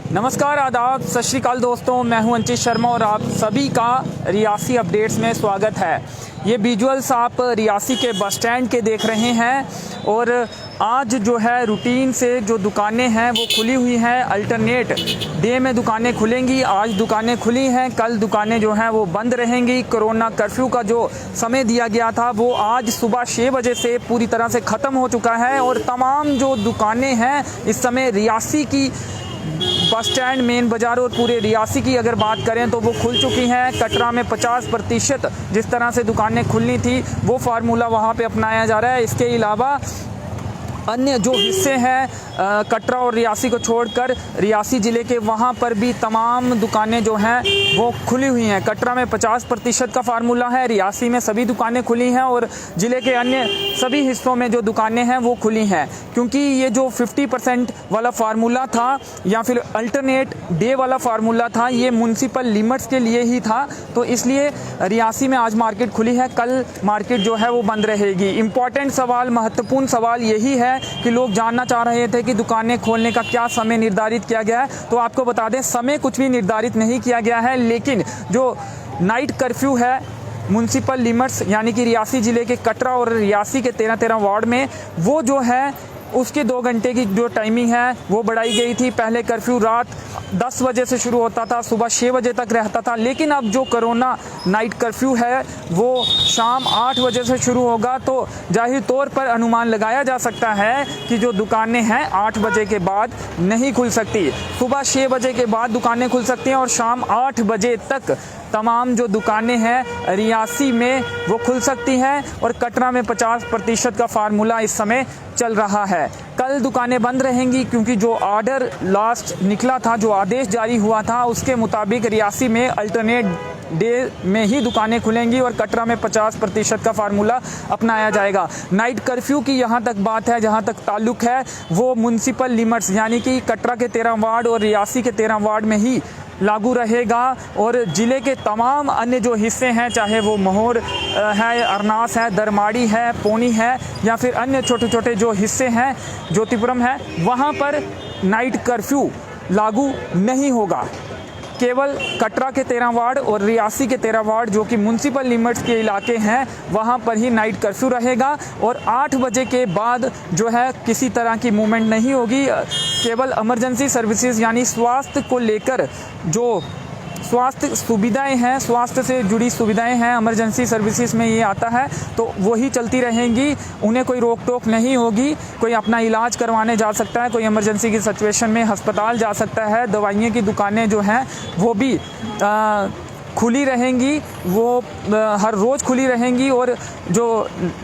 नमस्कार, आदाब, सत श्री अकाल दोस्तों। मैं हूं अंचित शर्मा और आप सभी का रियासी अपडेट्स में स्वागत है। ये विजुअल्स आप रियासी के बस स्टैंड के देख रहे हैं और आज जो है रूटीन से जो दुकानें हैं वो खुली हुई हैं। अल्टरनेट डे में दुकानें खुलेंगी। आज दुकानें खुली हैं, कल दुकानें जो हैं वो बंद रहेंगी। कोरोना कर्फ्यू का जो समय दिया गया था वो आज सुबह 6 बजे से पूरी तरह से ख़त्म हो चुका है और तमाम जो दुकानें हैं इस समय रियासी की बस स्टैंड, मेन बाज़ार और पूरे रियासी की अगर बात करें तो वो खुल चुकी हैं। कटरा में 50% जिस तरह से दुकानें खुलनी थी वो फार्मूला वहाँ पे अपनाया जा रहा है। इसके अलावा अन्य जो हिस्से हैं कटरा और रियासी को छोड़कर रियासी ज़िले के, वहाँ पर भी तमाम दुकानें जो हैं वो खुली हुई हैं। कटरा में 50% का फार्मूला है, रियासी में सभी दुकानें खुली हैं और ज़िले के अन्य सभी हिस्सों में जो दुकानें हैं वो खुली हैं। क्योंकि ये जो 50% वाला फार्मूला था या फिर अल्टरनेट डे वाला फार्मूला था, ये म्यूनसिपल लिमिट्स के लिए ही था, तो इसलिए रियासी में आज मार्केट खुली है, कल मार्केट जो है वो बंद रहेगी। इम्पॉर्टेंट सवाल, महत्वपूर्ण सवाल यही है कि लोग जानना चाह रहे थे कि दुकानें खोलने का क्या समय निर्धारित किया गया है। तो आपको बता दें, समय कुछ भी निर्धारित नहीं किया गया है, लेकिन जो नाइट कर्फ्यू है म्यूनसिपल लिमिट्स यानी कि रियासी ज़िले के कटरा और रियासी के 13 वार्ड में, वो जो है उसके 2 घंटे की जो टाइमिंग है वो बढ़ाई गई थी। पहले कर्फ्यू रात 10 बजे से शुरू होता था, सुबह 6 बजे तक रहता था, लेकिन अब जो कोरोना नाइट कर्फ्यू है वो शाम 8 बजे से शुरू होगा। तो जाहिर तौर पर अनुमान लगाया जा सकता है कि जो दुकानें हैं 8 बजे के बाद नहीं खुल सकती। सुबह 6 बजे के बाद दुकानें खुल सकती हैं और शाम 8 बजे तक तमाम जो दुकानें हैं रियासी में वो खुल सकती हैं और कटरा में 50% का फार्मूला इस समय चल रहा है। कल दुकानें बंद रहेंगी क्योंकि जो ऑर्डर लास्ट निकला था, जो आदेश जारी हुआ था, उसके मुताबिक रियासी में अल्टरनेट डे में ही दुकानें खुलेंगी और कटरा में 50% का फार्मूला अपनाया जाएगा। नाइट कर्फ्यू की यहाँ तक बात है, जहाँ तक ताल्लुक है, वो म्यूनसिपल लिमिट्स यानी कि कटरा के 13 वार्ड और रियासी के 13 वार्ड में ही लागू रहेगा और ज़िले के तमाम अन्य जो हिस्से हैं, चाहे वो मोहर है, अरनास है, दरमाड़ी है, पोनी है या फिर अन्य छोटे छोटे जो हिस्से हैं, ज्योतिपुरम है, वहाँ पर नाइट कर्फ्यू लागू नहीं होगा। केवल कटरा के 13 वार्ड और रियासी के 13 वार्ड जो कि म्यूनसिपल लिमिट्स के इलाके हैं वहाँ पर ही नाइट कर्फ्यू रहेगा और 8 बजे के बाद जो है किसी तरह की मूवमेंट नहीं होगी। केवल इमरजेंसी सर्विसेज यानी स्वास्थ्य को लेकर जो स्वास्थ्य सुविधाएं हैं, स्वास्थ्य से जुड़ी सुविधाएं हैं, इमरजेंसी सर्विसेज में ये आता है, तो वही चलती रहेंगी। उन्हें कोई रोक टोक नहीं होगी। कोई अपना इलाज करवाने जा सकता है, कोई इमरजेंसी की सिचुएशन में अस्पताल जा सकता है। दवाइयों की दुकानें जो हैं वो भी खुली रहेंगी, वो हर रोज़ खुली रहेंगी और जो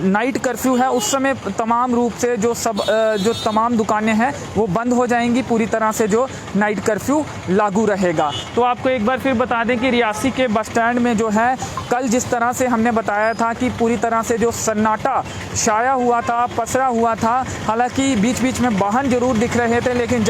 नाइट कर्फ्यू है उस समय तमाम रूप से जो तमाम दुकानें हैं वो बंद हो जाएंगी। पूरी तरह से जो नाइट कर्फ्यू लागू रहेगा। तो आपको एक बार फिर बता दें कि रियासी के बस स्टैंड में जो है कल जिस तरह से हमने बताया था कि पूरी तरह से जो सन्नाटा छाया हुआ था, पसरा हुआ था, हालांकि बीच बीच में वाहन जरूर दिख रहे थे, लेकिन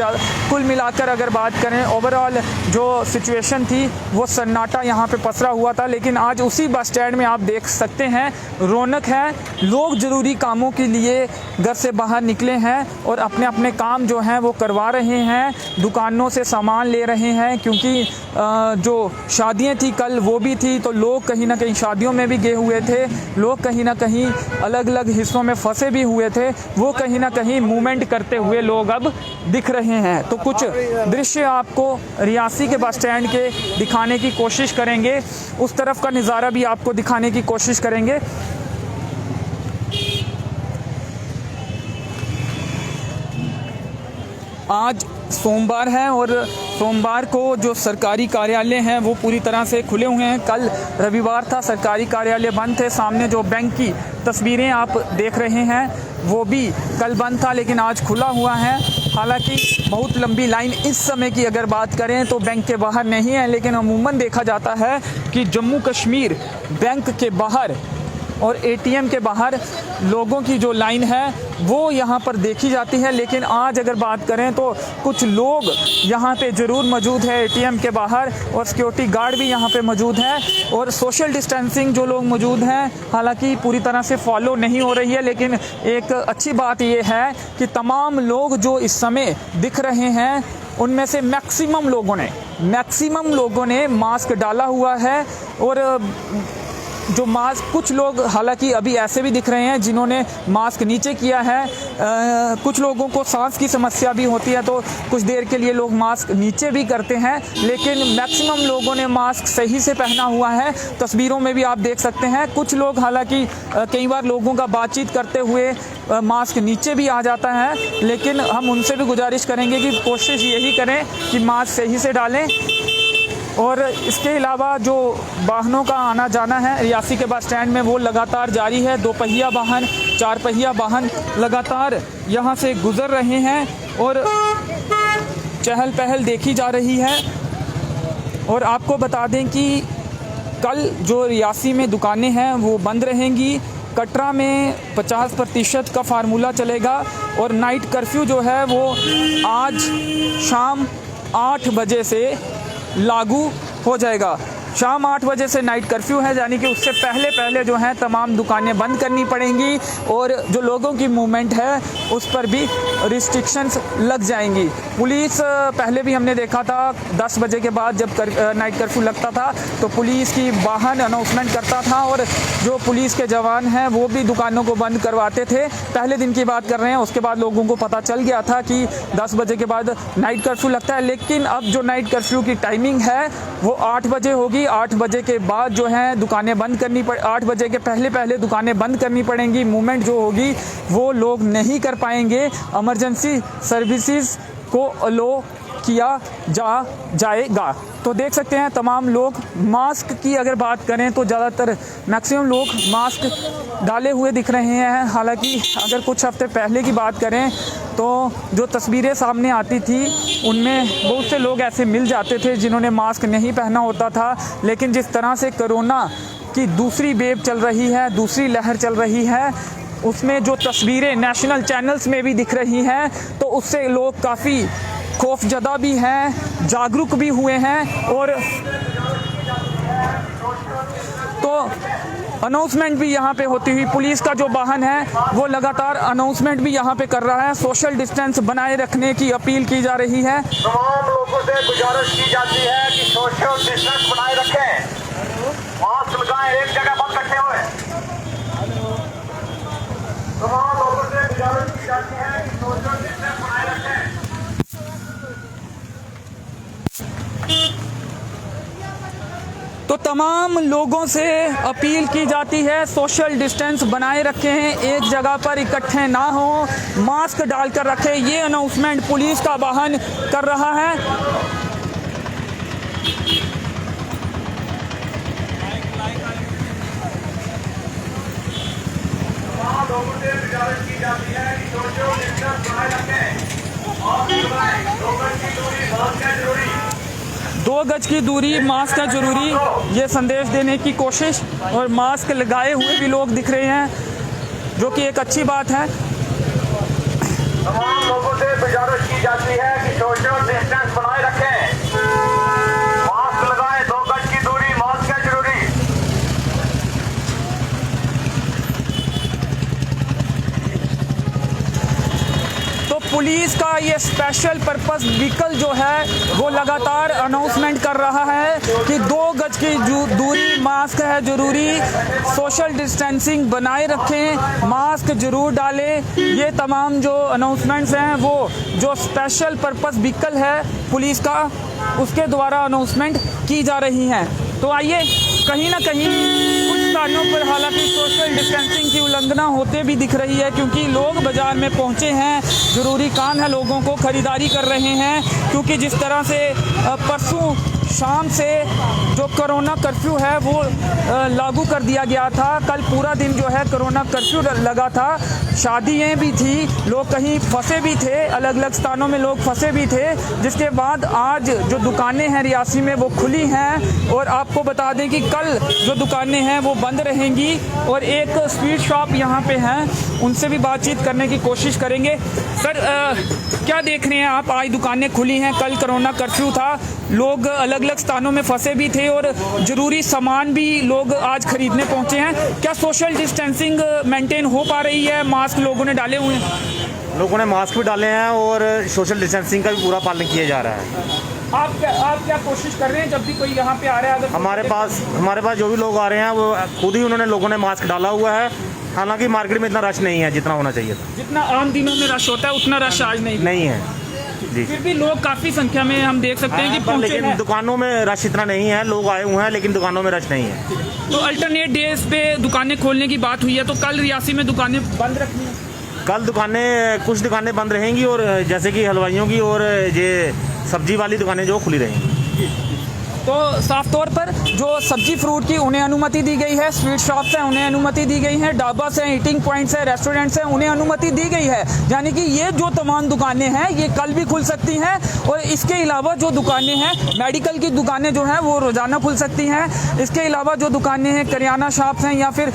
कुल मिलाकर अगर बात करें ओवरऑल जो सिचुएशन थी वो सन्नाटा यहाँ पे पसरा हुआ था। लेकिन आज उसी बस स्टैंड में आप देख सकते हैं रौनक है। लोग ज़रूरी कामों के लिए घर से बाहर निकले हैं और अपने अपने काम जो हैं वो करवा रहे हैं, दुकानों से सामान ले रहे हैं, क्योंकि जो शादियां थी कल वो भी थी, तो लोग कहीं ना कहीं शादियों में भी गए हुए थे, लोग कहीं ना कहीं अलग अलग हिस्सों में फंसे भी हुए थे, वो कहीं ना कहीं मूवमेंट करते हुए लोग अब दिख रहे हैं। तो कुछ दृश्य आपको रियासी के बस स्टैंड के दिखाने की कोशिश करेंगे, उस तरफ का नज़ारा भी आपको दिखाने की कोशिश करेंगे। आज सोमवार है और सोमवार को जो सरकारी कार्यालय हैं वो पूरी तरह से खुले हुए हैं। कल रविवार था, सरकारी कार्यालय बंद थे। सामने जो बैंक की तस्वीरें आप देख रहे हैं वो भी कल बंद था, लेकिन आज खुला हुआ है। हालांकि बहुत लंबी लाइन इस समय की अगर बात करें तो बैंक के बाहर नहीं है, लेकिन अमूमन देखा जाता है कि जम्मू कश्मीर बैंक के बाहर और एटीएम के बाहर लोगों की जो लाइन है वो यहाँ पर देखी जाती है। लेकिन आज अगर बात करें तो कुछ लोग यहाँ पे ज़रूर मौजूद है एटीएम के बाहर, और सिक्योरिटी गार्ड भी यहाँ पे मौजूद है, और सोशल डिस्टेंसिंग जो लोग मौजूद हैं हालांकि पूरी तरह से फॉलो नहीं हो रही है। लेकिन एक अच्छी बात ये है कि तमाम लोग जो इस समय दिख रहे हैं उनमें से मैक्सिमम लोगों ने मास्क डाला हुआ है। और जो मास्क, कुछ लोग हालांकि अभी ऐसे भी दिख रहे हैं जिन्होंने मास्क नीचे किया है। कुछ लोगों को सांस की समस्या भी होती है तो कुछ देर के लिए लोग मास्क नीचे भी करते हैं, लेकिन मैक्सिमम लोगों ने मास्क सही से पहना हुआ है। तस्वीरों में भी आप देख सकते हैं कुछ लोग, हालांकि कई बार लोगों का बातचीत करते हुए मास्क नीचे भी आ जाता है, लेकिन हम उनसे भी गुजारिश करेंगे कि कोशिश यही करें कि मास्क सही से डालें। और इसके अलावा जो वाहनों का आना जाना है रियासी के बस स्टैंड में वो लगातार जारी है। 2 पहिया वाहन, 4 पहिया वाहन लगातार यहाँ से गुज़र रहे हैं और चहल पहल देखी जा रही है। और आपको बता दें कि कल जो रियासी में दुकानें हैं वो बंद रहेंगी। कटरा में 50% का फार्मूला चलेगा और नाइट कर्फ्यू जो है वो आज शाम 8 बजे से लागू हो जाएगा। शाम 8 बजे से नाइट कर्फ्यू है, यानी कि उससे पहले जो हैं तमाम दुकानें बंद करनी पड़ेंगी और जो लोगों की मूवमेंट है उस पर भी रिस्ट्रिक्शंस लग जाएंगी। पुलिस पहले भी हमने देखा था 10 बजे के बाद जब नाइट कर्फ्यू लगता था तो पुलिस की वाहन अनाउंसमेंट करता था और जो पुलिस के जवान हैं वो भी दुकानों को बंद करवाते थे। पहले दिन की बात कर रहे हैं, उसके बाद लोगों को पता चल गया था कि 10 बजे के बाद नाइट कर्फ्यू लगता है। लेकिन अब जो नाइट कर्फ्यू की टाइमिंग है वो 8 बजे होगी। 8 बजे के बाद जो है दुकानें बंद करनी 8 बजे के पहले दुकानें बंद करनी पड़ेंगी। मूवमेंट जो होगी वो लोग नहीं कर पाएंगे। इमरजेंसी सर्विसेज को अलो किया जाएगा। तो देख सकते हैं तमाम लोग मास्क की अगर बात करें तो ज़्यादातर मैक्सिमम लोग मास्क डाले हुए दिख रहे हैं। हालांकि अगर कुछ हफ्ते पहले की बात करें तो जो तस्वीरें सामने आती थी उनमें बहुत से लोग ऐसे मिल जाते थे जिन्होंने मास्क नहीं पहना होता था। लेकिन जिस तरह से कोरोना की दूसरी वेव चल रही है, दूसरी लहर चल रही है, उसमें जो तस्वीरें नेशनल चैनल्स में भी दिख रही हैं तो उससे लोग काफ़ी खौफजदा भी हैं, जागरूक भी हुए हैं। और तो अनाउंसमेंट भी यहाँ पे होती हुई पुलिस का जो वाहन है वो लगातार अनाउंसमेंट भी यहाँ पे कर रहा है। सोशल डिस्टेंस बनाए रखने की अपील की जा रही है। तमाम लोगों से गुजारिश की जाती है कि सोशल डिस्टेंस बनाए रखें, मास्क लगाएं, एक जगह मत इकट्ठे हुए। तमाम लोगों से गुजारिश की जाती है कि सोशल डिस्टेंस बनाए रखें। तो तमाम लोगों से अपील की जाती है सोशल डिस्टेंस बनाए रखें, एक जगह पर इकट्ठे ना हो, मास्क डालकर रखें। ये अनाउंसमेंट पुलिस का वाहन कर रहा है। तमाम लोगों से गुजारिश की जाती है कि सोशल डिस्टेंस बनाए रखें, मास्क लगाएं, 2 गज की दूरी, मास्क है जरूरी। 2 गज की दूरी, मास्क है जरूरी, ये संदेश देने की कोशिश। और मास्क लगाए हुए भी लोग दिख रहे हैं जो कि एक अच्छी बात है। तमाम लोगों से गुजारिश की जाती है कि सोशल डिस्टेंस बनाए रखें, मास्क लगाएं, 2 गज की दूरी, मास्क है जरूरी। तो पुलिस का ये स्पेशल पर्पस व्हीकल जो है वो लगातार अनाउंसमेंट कर रहा है कि 2 गज की दूरी, मास्क है जरूरी, सोशल डिस्टेंसिंग बनाए रखें, मास्क जरूर डालें। ये तमाम जो अनाउंसमेंट्स हैं वो जो स्पेशल पर्पस व्हीकल है पुलिस का उसके द्वारा अनाउंसमेंट की जा रही हैं। तो आइए, कहीं ना कहीं कुछ स्थानों पर हालांकि सोशल डिस्टेंसिंग की उल्लंघना होते भी दिख रही है, क्योंकि लोग बाज़ार में पहुंचे हैं, ज़रूरी काम है, लोगों को ख़रीदारी कर रहे हैं। क्योंकि जिस तरह से परसों शाम से जो कोरोना कर्फ्यू है वो लागू कर दिया गया था, कल पूरा दिन जो है कोरोना कर्फ्यू लगा था, शादियाँ भी थी, लोग कहीं फंसे भी थे, अलग अलग स्थानों में लोग फंसे भी थे। जिसके बाद आज जो दुकानें हैं रियासी में वो खुली हैं और आपको बता दें कि कल जो दुकानें हैं वो बंद रहेंगी। और एक स्वीट शॉप यहाँ पे हैं, उनसे भी बातचीत करने की कोशिश करेंगे। सर, क्या देख रहे हैं आप? आज दुकानें खुली हैं, कल कोरोना कर्फ्यू था, लोग अलग अलग स्थानों में फंसे भी थे और ज़रूरी सामान भी लोग आज खरीदने पहुंचे हैं। क्या सोशल डिस्टेंसिंग मेंटेन हो पा रही है? मास्क लोगों ने डाले हुए हैं? लोगों ने मास्क भी डाले हैं और सोशल डिस्टेंसिंग का भी पूरा पालन किया जा रहा है। आप क्या कोशिश कर रहे हैं जब भी कोई यहाँ पे आ रहा है? अगर हमारे पास जो भी लोग आ रहे हैं वो खुद ही लोगों ने मास्क डाला हुआ है। हालांकि मार्केट में इतना रश नहीं है जितना होना चाहिए था। जितना आम दिनों में रश होता है उतना रश आज नहीं है जी। फिर भी लोग काफ़ी संख्या में हम देख सकते हैं कि पहुंचे लेकिन हैं। दुकानों में रश इतना नहीं है, लोग आए हुए हैं लेकिन दुकानों में रश नहीं है। तो अल्टरनेट डेज पे दुकानें खोलने की बात हुई है, तो कल रियासी में दुकानें बंद रखनी है? कल कुछ दुकानें बंद रहेंगी और जैसे कि हलवाइयों की और ये सब्जी वाली दुकानें जो खुली रहेंगी। तो साफ तौर पर जो सब्जी फ्रूट की उन्हें अनुमति दी गई है, स्वीट शॉप्स हैं उन्हें अनुमति दी गई है, ढाबास हैं, ईटिंग पॉइंट्स हैं, रेस्टोरेंट्स हैं, उन्हें अनुमति दी गई है। यानी कि ये जो तमाम दुकानें हैं ये कल भी खुल सकती हैं। और इसके अलावा जो दुकानें हैं, मेडिकल की दुकानें जो हैं वो रोज़ाना खुल सकती हैं। इसके अलावा जो दुकानें हैं, करियाना शॉप्स हैं या फिर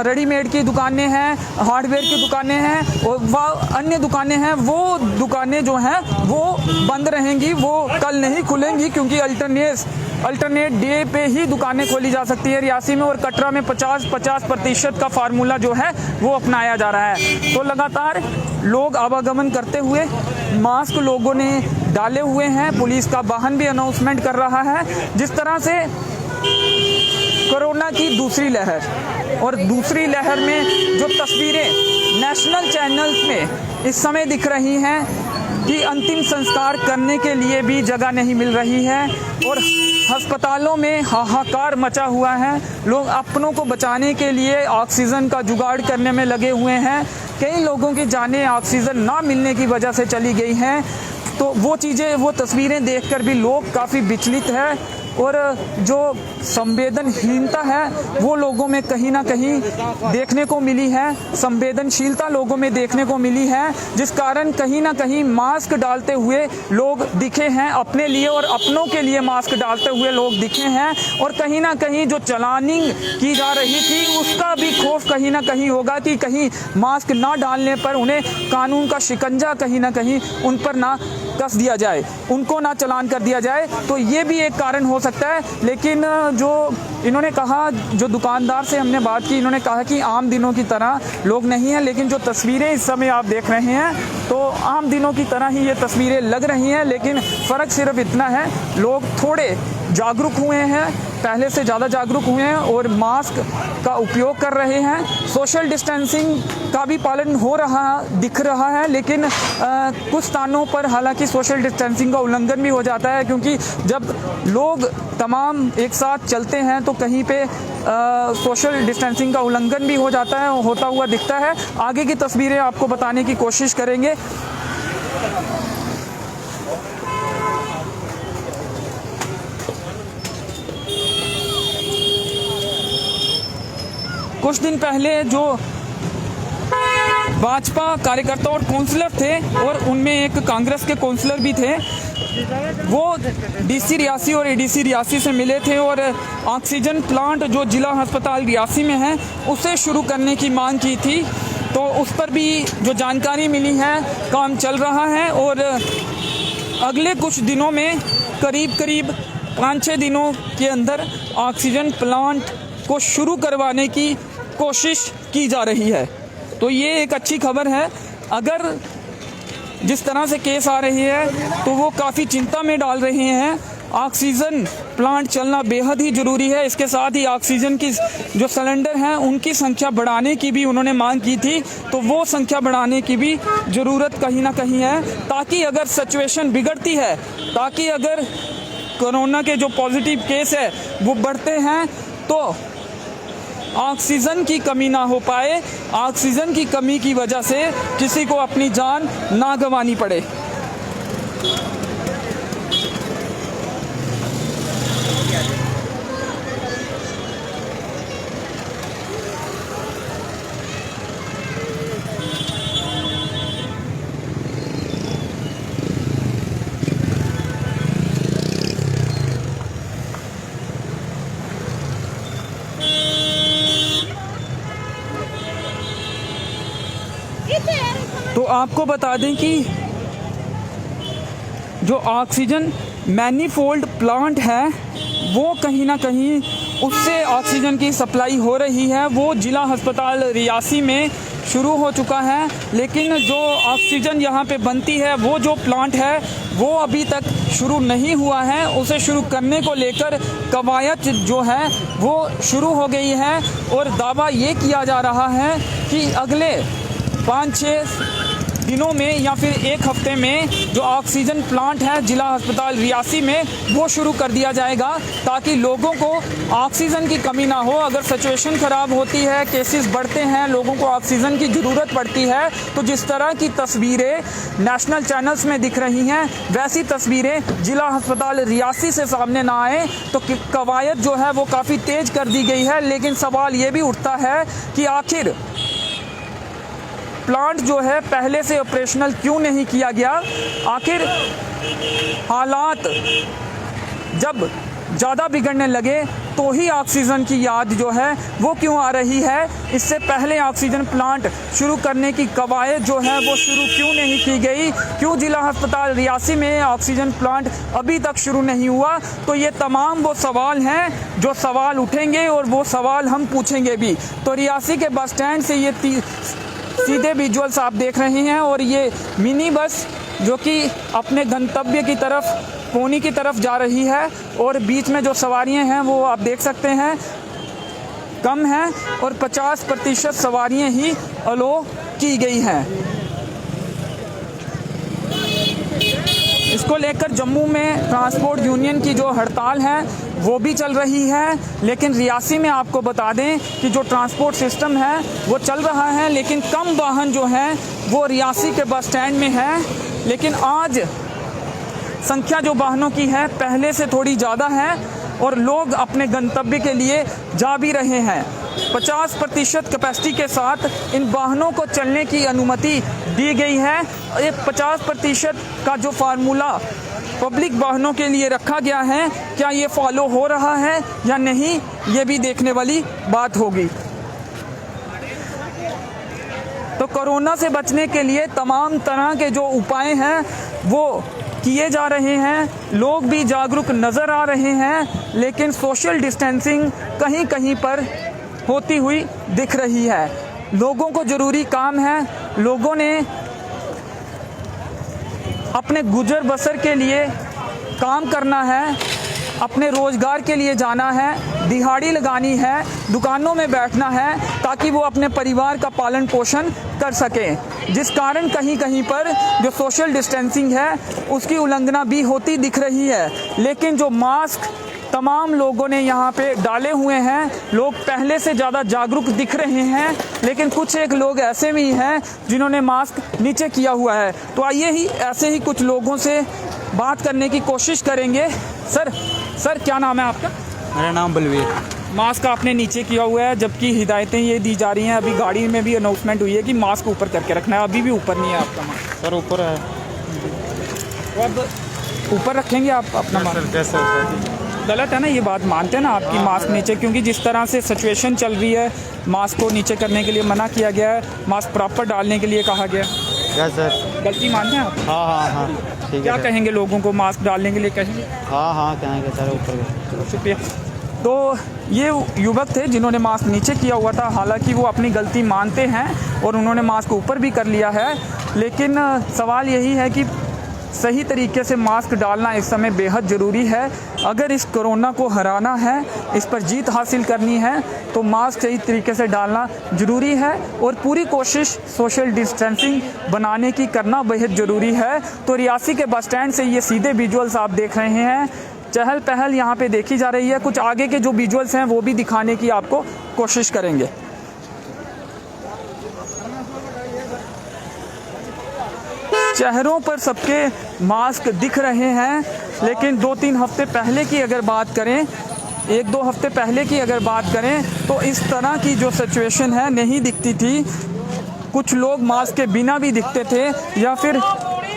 रेडीमेड की दुकानें हैं, हार्डवेयर की दुकानें हैं और वह अन्य दुकानें हैं, वो दुकानें जो हैं वो बंद रहेंगी, वो कल नहीं खुलेंगी क्योंकि अल्टरनेट डे पे ही दुकानें खोली जा सकती है रियासी में। और कटरा में 50% का फार्मूला जो है वो अपनाया जा रहा है। तो लगातार लोग आवागमन करते हुए मास्क लोगों ने डाले हुए हैं। पुलिस का वाहन भी अनाउंसमेंट कर रहा है। जिस तरह से कोरोना की दूसरी लहर और दूसरी लहर में जो तस्वीरें नेशनल चैनल्स में इस समय दिख रही हैं कि अंतिम संस्कार करने के लिए भी जगह नहीं मिल रही है और अस्पतालों में हाहाकार मचा हुआ है। लोग अपनों को बचाने के लिए ऑक्सीजन का जुगाड़ करने में लगे हुए हैं। कई लोगों की जानें ऑक्सीजन ना मिलने की वजह से चली गई हैं। तो वो तस्वीरें देखकर भी लोग काफ़ी विचलित हैं और जो संवेदनहीनता है वो लोगों में कहीं ना कहीं देखने को मिली है, संवेदनशीलता लोगों में देखने को मिली है, जिस कारण कहीं ना कहीं मास्क डालते हुए लोग दिखे हैं अपने लिए और अपनों के लिए मास्क डालते हुए लोग दिखे हैं। और कहीं ना कहीं जो चलानिंग की जा रही थी उसका भी खौफ कहीं ना कहीं होगा कि कहीं मास्क ना डालने पर उन्हें कानून का शिकंजा कहीं ना कहीं उन पर ना कस दिया जाए, उनको ना चलान कर दिया जाए। तो ये भी एक कारण हो सकता है। लेकिन जो इन्होंने कहा, जो दुकानदार से हमने बात की, इन्होंने कहा कि आम दिनों की तरह लोग नहीं हैं। लेकिन जो तस्वीरें इस समय आप देख रहे हैं तो आम दिनों की तरह ही ये तस्वीरें लग रही हैं। लेकिन फ़र्क सिर्फ इतना है, लोग थोड़े जागरूक हुए हैं, पहले से ज़्यादा जागरूक हुए हैं और मास्क का उपयोग कर रहे हैं। सोशल डिस्टेंसिंग का भी पालन हो रहा दिख रहा है। लेकिन कुछ स्थानों पर हालांकि सोशल डिस्टेंसिंग का उल्लंघन भी हो जाता है, क्योंकि जब लोग तमाम एक साथ चलते हैं तो कहीं पे सोशल डिस्टेंसिंग का उल्लंघन भी हो जाता है, होता हुआ दिखता है। आगे की तस्वीरें आपको बताने की कोशिश करेंगे। कुछ दिन पहले जो भाजपा कार्यकर्ता और काउंसलर थे और उनमें एक कांग्रेस के काउंसलर भी थे, वो डीसी रियासी और एडीसी रियासी से मिले थे और ऑक्सीजन प्लांट जो जिला अस्पताल रियासी में है उसे शुरू करने की मांग की थी। तो उस पर भी जो जानकारी मिली है काम चल रहा है और अगले कुछ दिनों में करीब 5-6 दिनों के अंदर ऑक्सीजन प्लांट को शुरू करवाने की कोशिश की जा रही है। तो ये एक अच्छी खबर है। अगर जिस तरह से केस आ रही है तो वो काफ़ी चिंता में डाल रहे हैं। ऑक्सीजन प्लांट चलना बेहद ही ज़रूरी है। इसके साथ ही ऑक्सीजन की जो सिलेंडर हैं उनकी संख्या बढ़ाने की भी उन्होंने मांग की थी, तो वो संख्या बढ़ाने की भी ज़रूरत कहीं ना कहीं है, ताकि अगर सिचुएशन बिगड़ती है, ताकि अगर कोरोना के जो पॉजिटिव केस है वो बढ़ते हैं तो ऑक्सीजन की कमी ना हो पाए, ऑक्सीजन की कमी की वजह से किसी को अपनी जान ना गंवानी पड़े। तो आपको बता दें कि जो ऑक्सीजन मैनीफोल्ड प्लांट है वो कहीं ना कहीं उससे ऑक्सीजन की सप्लाई हो रही है, वो जिला अस्पताल रियासी में शुरू हो चुका है, लेकिन जो ऑक्सीजन यहाँ पे बनती है वो जो प्लांट है वो अभी तक शुरू नहीं हुआ है। उसे शुरू करने को लेकर कवायद जो है वो शुरू हो गई है और दावा ये किया जा रहा है कि अगले 5-6 दिनों में या फिर एक हफ्ते में जो ऑक्सीजन प्लांट है जिला अस्पताल रियासी में वो शुरू कर दिया जाएगा, ताकि लोगों को ऑक्सीजन की कमी ना हो। अगर सिचुएशन ख़राब होती है, केसेस बढ़ते हैं, लोगों को ऑक्सीजन की ज़रूरत पड़ती है, तो जिस तरह की तस्वीरें नेशनल चैनल्स में दिख रही हैं वैसी तस्वीरें जिला अस्पताल रियासी से सामने ना आए तो कवायद जो है वो काफ़ी तेज़ कर दी गई है। लेकिन सवाल ये भी उठता है कि आखिर प्लांट जो है पहले से ऑपरेशनल क्यों नहीं किया गया? आखिर हालात जब ज़्यादा बिगड़ने लगे तो ही ऑक्सीजन की याद जो है वो क्यों आ रही है? इससे पहले ऑक्सीजन प्लांट शुरू करने की कवायद जो है वो शुरू क्यों नहीं की गई? क्यों जिला अस्पताल रियासी में ऑक्सीजन प्लांट अभी तक शुरू नहीं हुआ? तो ये तमाम वो सवाल हैं जो सवाल उठेंगे और वो सवाल हम पूछेंगे भी। तो रियासी के बस स्टैंड से ये सीधे विजुअल्स आप देख रहे हैं और ये मिनी बस जो कि अपने गंतव्य की तरफ कोनी की तरफ जा रही है और बीच में जो सवारियां हैं वो आप देख सकते हैं कम हैं और 50% सवारियां ही अलो की गई हैं। इसको लेकर जम्मू में ट्रांसपोर्ट यूनियन की जो हड़ताल है वो भी चल रही है, लेकिन रियासी में आपको बता दें कि जो ट्रांसपोर्ट सिस्टम है वो चल रहा है, लेकिन कम वाहन जो हैं वो रियासी के बस स्टैंड में है। लेकिन आज संख्या जो वाहनों की है पहले से थोड़ी ज़्यादा है और लोग अपने गंतव्य के लिए जा भी रहे हैं। 50% कैपेसिटी के साथ इन वाहनों को चलने की अनुमति दी गई है। ये 50% का जो फार्मूला पब्लिक वाहनों के लिए रखा गया है, क्या ये फॉलो हो रहा है या नहीं, ये भी देखने वाली बात होगी। तो कोरोना से बचने के लिए तमाम तरह के जो उपाय हैं वो किए जा रहे हैं, लोग भी जागरूक नज़र आ रहे हैं, लेकिन सोशल डिस्टेंसिंग कहीं कहीं पर होती हुई दिख रही है। लोगों को ज़रूरी काम है, लोगों ने अपने गुजर बसर के लिए काम करना है, अपने रोज़गार के लिए जाना है, दिहाड़ी लगानी है, दुकानों में बैठना है ताकि वो अपने परिवार का पालन पोषण कर सकें, जिस कारण कहीं कहीं पर जो सोशल डिस्टेंसिंग है उसकी उल्लंघना भी होती दिख रही है। लेकिन जो मास्क तमाम लोगों ने यहाँ पे डाले हुए हैं, लोग पहले से ज़्यादा जागरूक दिख रहे हैं, लेकिन कुछ एक लोग ऐसे भी हैं जिन्होंने मास्क नीचे किया हुआ है। तो आइए ही ऐसे ही कुछ लोगों से बात करने की कोशिश करेंगे। सर क्या नाम है आपका? मेरा नाम बलवीर। मास्क आपने नीचे किया हुआ है, जबकि हिदायतें ये दी जा रही हैं, अभी गाड़ी में भी अनाउंसमेंट हुई है कि मास्क ऊपर करके रखना है, अभी भी ऊपर नहीं है आपका मास्क। सर ऊपर है। तो अब ऊपर रखेंगे आप अपना मास्क? कैसे गलत है ना ये बात, मानते हैं ना आपकी मास्क नीचे, क्योंकि जिस तरह से सिचुएशन चल रही है मास्क को नीचे करने के लिए मना किया गया है, मास्क प्रॉपर डालने के लिए कहा गया। क्या सर? गलती मानते हैं आप? हाँ ठीक है। क्या कहेंगे लोगों को मास्क डालने के लिए? कहेंगे हाँ कहेंगे सर ऊपर। शुक्रिया। तो ये युवक थे जिन्होंने मास्क नीचे किया हुआ था, हालांकि वो अपनी गलती मानते हैं और उन्होंने मास्क ऊपर भी कर लिया है, लेकिन सवाल यही है कि सही तरीके से मास्क डालना इस समय बेहद ज़रूरी है। अगर इस कोरोना को हराना है, इस पर जीत हासिल करनी है, तो मास्क सही तरीके से डालना ज़रूरी है और पूरी कोशिश सोशल डिस्टेंसिंग बनाने की करना बेहद ज़रूरी है। तो रियासी के बस स्टैंड से ये सीधे विजुअल्स आप देख रहे हैं, चहल पहल यहाँ पे देखी जा रही है। कुछ आगे के जो विजुअल्स हैं वो भी दिखाने की आपको कोशिश करेंगे। चेहरों पर सबके मास्क दिख रहे हैं, लेकिन 2-3 हफ्ते पहले की अगर बात करें, 1-2 हफ्ते पहले की अगर बात करें तो इस तरह की जो सिचुएशन है नहीं दिखती थी। कुछ लोग मास्क के बिना भी दिखते थे या फिर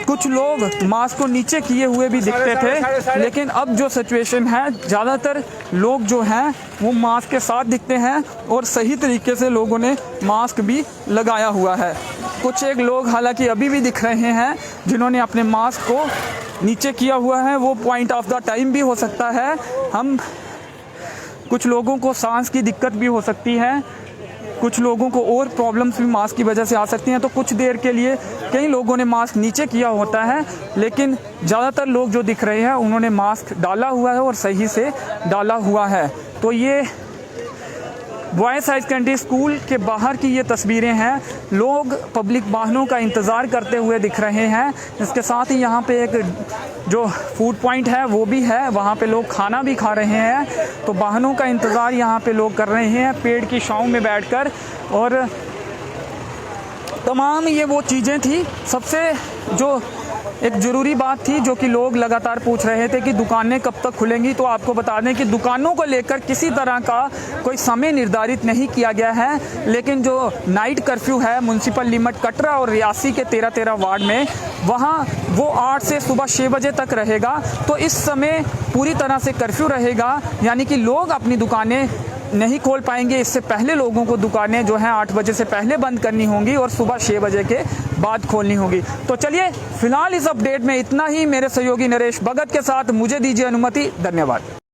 कुछ लोग मास्क को नीचे किए हुए भी दिखते थे, लेकिन अब जो सिचुएशन है ज़्यादातर लोग जो हैं वो मास्क के साथ दिखते हैं और सही तरीके से लोगों ने मास्क भी लगाया हुआ है। कुछ एक लोग हालांकि अभी भी दिख रहे हैं जिन्होंने अपने मास्क को नीचे किया हुआ है, वो पॉइंट ऑफ द टाइम भी हो सकता है। हम कुछ लोगों को सांस की दिक्कत भी हो सकती है, कुछ लोगों को और प्रॉब्लम्स भी मास्क की वजह से आ सकती हैं। तो कुछ देर के लिए कई लोगों ने मास्क नीचे किया होता है, लेकिन ज़्यादातर लोग जो दिख रहे हैं उन्होंने मास्क डाला हुआ है और सही से डाला हुआ है। तो ये बॉयज़ हाई सेकेंडरी स्कूल के बाहर की ये तस्वीरें हैं। लोग पब्लिक वाहनों का इंतज़ार करते हुए दिख रहे हैं। इसके साथ ही यहाँ पे एक जो फूड पॉइंट है वो भी है, वहाँ पे लोग खाना भी खा रहे हैं। तो वाहनों का इंतज़ार यहाँ पे लोग कर रहे हैं पेड़ की छाँव में बैठकर। और तमाम ये वो चीज़ें थी। सबसे जो एक ज़रूरी बात थी जो कि लोग लगातार पूछ रहे थे कि दुकानें कब तक खुलेंगी, तो आपको बता दें कि दुकानों को लेकर किसी तरह का कोई समय निर्धारित नहीं किया गया है। लेकिन जो नाइट कर्फ्यू है म्युनिसिपल लिमिट कटरा और रियासी के 13 वार्ड में, वहाँ वो 8 से सुबह 6 बजे तक रहेगा। तो इस समय पूरी तरह से कर्फ्यू रहेगा, यानी कि लोग अपनी दुकानें नहीं खोल पाएंगे। इससे पहले लोगों को दुकानें जो हैं 8 बजे से पहले बंद करनी होंगी और सुबह 6 बजे के बाद खोलनी होगी। तो चलिए फिलहाल इस अपडेट में इतना ही। मेरे सहयोगी नरेश भगत के साथ मुझे दीजिए अनुमति। धन्यवाद।